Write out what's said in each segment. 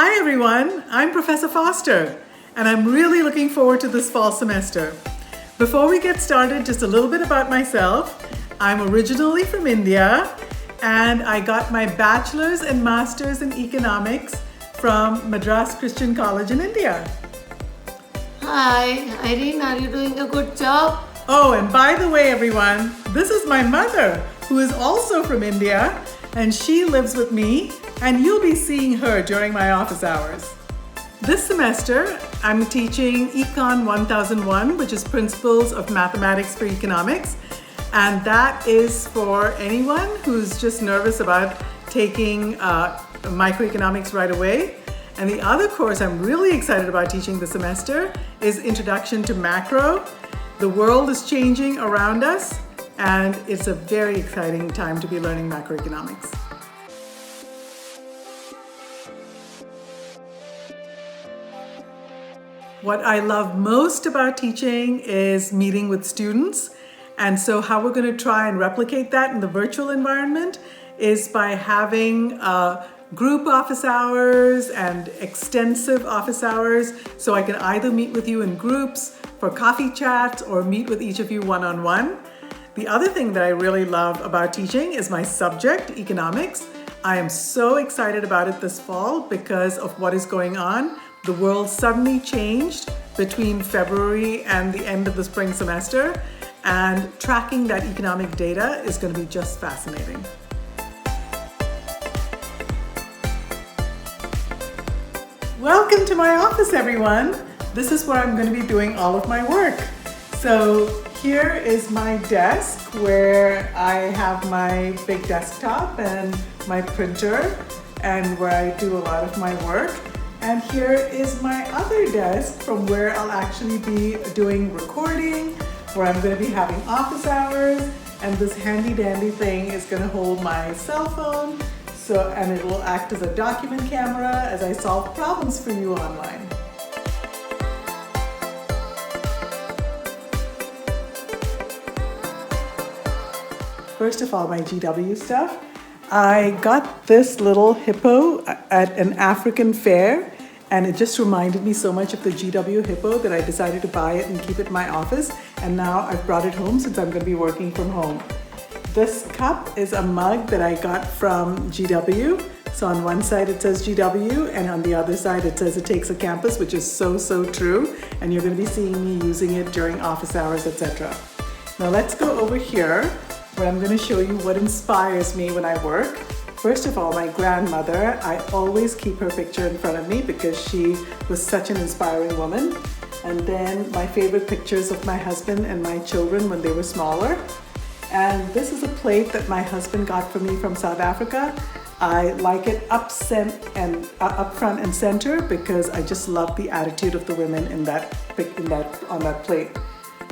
Hi everyone, I'm Professor Foster, and I'm really looking forward to this fall semester. Before we get started, just a little bit about myself. I'm originally from India, and I got my bachelor's and master's in economics from Madras Christian College in India. Hi, Irene, are you doing a good job? Oh, and by the way, everyone, this is my mother, who is also from India, and she lives with me, and you'll be seeing her during my office hours. This semester, I'm teaching Econ 1001, which is Principles of Mathematics for Economics, and that is for anyone who's just nervous about taking microeconomics right away. And the other course I'm really excited about teaching this semester is Introduction to Macro. The world is changing around us, and it's a very exciting time to be learning macroeconomics. What I love most about teaching is meeting with students. And so how we're going to try and replicate that in the virtual environment is by having group office hours and extensive office hours. So I can either meet with you in groups for coffee chats or meet with each of you one-on-one. The other thing that I really love about teaching is my subject, economics. I am so excited about it this fall because of what is going on. The world suddenly changed between February and the end of the spring semester, and tracking that economic data is going to be just fascinating. Welcome to my office, everyone. This is where I'm going to be doing all of my work. So here is my desk where I have my big desktop and my printer and where I do a lot of my work. And here is my other desk from where I'll actually be doing recording, where I'm going to be having office hours, and this handy dandy thing is going to hold my cell phone, and it will act as a document camera as I solve problems for you online. First of all, my GW stuff. I got this little hippo at an African fair, and it just reminded me so much of the GW hippo that I decided to buy it and keep it in my office, and now I've brought it home since I'm going to be working from home. This cup is a mug that I got from GW. So on one side it says GW, and on the other side it says it takes a campus, which is so true, and you're going to be seeing me using it during office hours, etc. Now let's go over here, where I'm going to show you what inspires me when I work. First of all, my grandmother, I always keep her picture in front of me because she was such an inspiring woman. And then my favorite pictures of my husband and my children when they were smaller. And this is a plate that my husband got for me from South Africa. I like it up front and center because I just love the attitude of the women on that plate.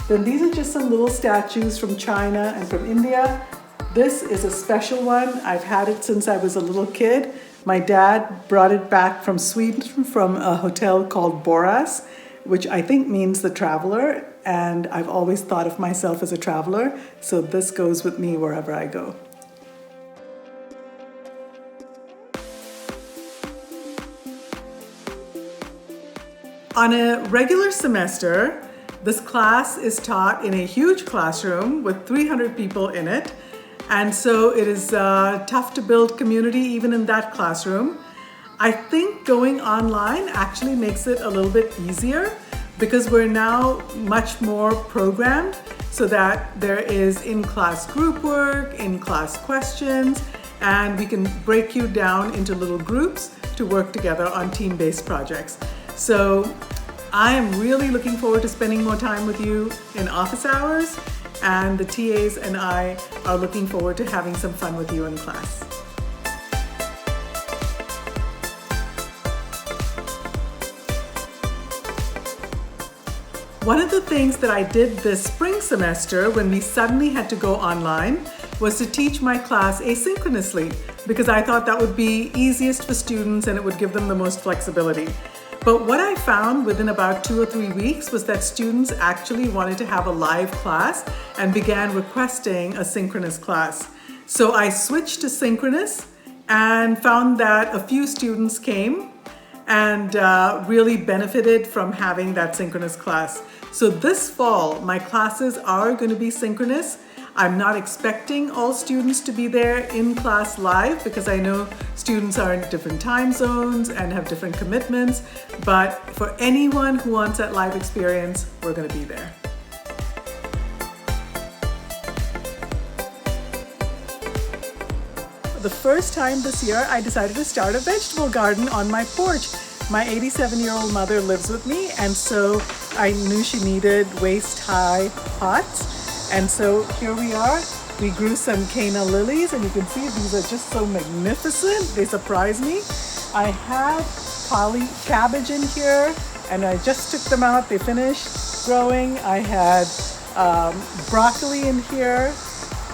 Then these are just some little statues from China and from India. This is a special one. I've had it since I was a little kid. My dad brought it back from Sweden from a hotel called Boras, which I think means the traveler. And I've always thought of myself as a traveler. So this goes with me wherever I go. On a regular semester, this class is taught in a huge classroom with 300 people in it. And so it is tough to build community even in that classroom. I think going online actually makes it a little bit easier because we're now much more programmed so that there is in-class group work, in-class questions, and we can break you down into little groups to work together on team-based projects. So I am really looking forward to spending more time with you in office hours, and the TAs and I are looking forward to having some fun with you in class. One of the things that I did this spring semester when we suddenly had to go online was to teach my class asynchronously because I thought that would be easiest for students and it would give them the most flexibility. But what I found within about 2 or 3 weeks was that students actually wanted to have a live class and began requesting a synchronous class. So I switched to synchronous and found that a few students came and really benefited from having that synchronous class. So this fall, my classes are going to be synchronous. I'm not expecting all students to be there in class live because I know students are in different time zones and have different commitments. But for anyone who wants that live experience, we're going to be there. The first time this year, I decided to start a vegetable garden on my porch. My 87-year-old mother lives with me, and so I knew she needed waist-high pots. And so here we are. We grew some Cana lilies, and you can see these are just so magnificent. They surprise me. I had cabbage in here, and I just took them out. They finished growing. I had broccoli in here,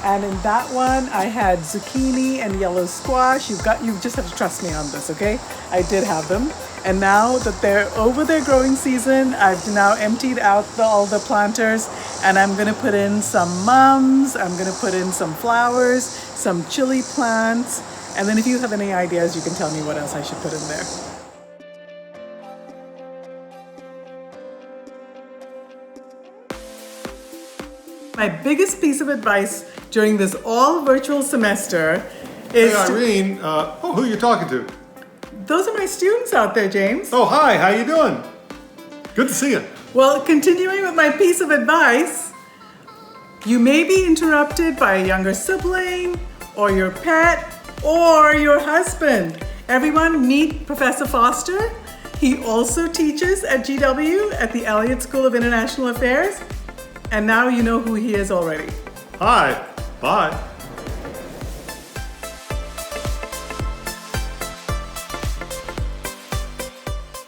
and in that one I had zucchini and yellow squash. You just have to trust me on this, okay? I did have them. And now that they're over their growing season, I've now emptied out all the planters, and I'm gonna put in some mums, I'm gonna put in some flowers, some chili plants, and then if you have any ideas, you can tell me what else I should put in there. My biggest piece of advice during this all virtual semester is Hey Irene, who are you talking to? Those are my students out there, James. Oh, hi, how you doing? Good to see you. Well, continuing with my piece of advice, you may be interrupted by a younger sibling, or your pet, or your husband. Everyone meet Professor Foster. He also teaches at GW at the Elliott School of International Affairs. And now you know who he is already. Hi, bye.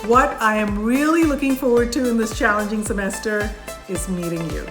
What I am really looking forward to in this challenging semester is meeting you.